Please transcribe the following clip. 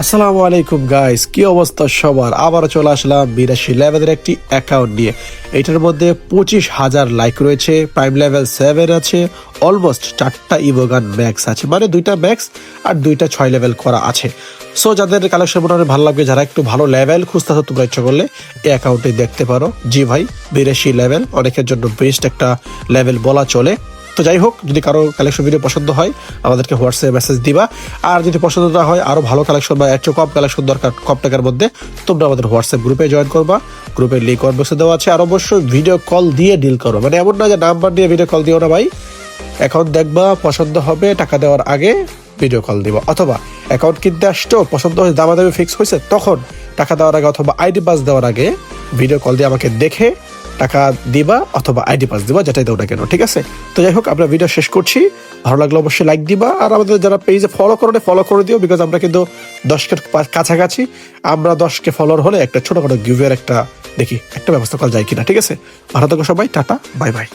আসসালামু আলাইকুম গাইস, কি অবস্থা সবার? আবারও চলে আসলাম 82 লেভেলের একটি অ্যাকাউন্ট নিয়ে। এটার মধ্যে 25,000 লাইক রয়েছে, প্রাইম লেভেল 7 আছে, অলমোস্ট 4টা ইভোগান ম্যাক্স আছে, মানে 2টা ম্যাক্স আর 2টা 6 লেভেল করা আছে। সো যাদের কালেকশন মনে হয় ভালো লাগবে, যারা একটু ভালো লেভেল খুঁজতেছো, তোমরা ইচ্ছা করলে এই অ্যাকাউন্টে দেখতে পারো। জি ভাই, 82 লেভেল অনেকের জন্য বেস্ট একটা লেভেল বলা চলে। তো যাই হোক, যদি কারো কালেকশন ভিডিও পছন্দ হয় আমাদেরকে হোয়াটসঅ্যাপে মেসেজ দিবা। আর যদি পছন্দ না হয়, আরো ভালো কালেকশন বা একটু কম কালেকশন দরকার কম টাকার মধ্যে, তোমরা আমাদের হোয়াটসঅ্যাপ গ্রুপে জয়েন করবা। গ্রুপের লিঙ্ক বক্সে দেওয়া আছে। আর অবশ্যই ভিডিও কল দিয়ে ডিল করো, মানে এমন না যে নাম্বার দিয়ে ভিডিও কল দিও না ভাই। অ্যাকাউন্ট দেখবা, পছন্দ হবে, টাকা দেওয়ার আগে ভিডিও কল দিবা, অথবা অ্যাকাউন্ট কিনতে আসছো, পছন্দ হয়েছে, দামাদামি ফিক্স হয়েছে, তখন টাকা দেওয়ার আগে অথবা আইডি পাস দেওয়ার আগে ভিডিও কল দিয়ে আমাকে দেখে টাকা দিবা অথবা আইডি পাস দিবা, যেটাই দাও না কেন, ঠিক আছে? তো যাই হোক, আমরা ভিডিও শেষ করছি। ভালো লাগলে অবশ্যই লাইক দিবা, আর আমাদের যারা পেজে ফলো করে দিও, বিকজ আমরা কিন্তু 10কে কাছাকাছি। আমরা 10কে ফলোয়ার হলে একটা ছোটখাটো গিভের একটা দেখি একটা ব্যবস্থা করা যায় কিনা, ঠিক আছে? ভালো থাকো সবাই, টাটা, বাই বাই।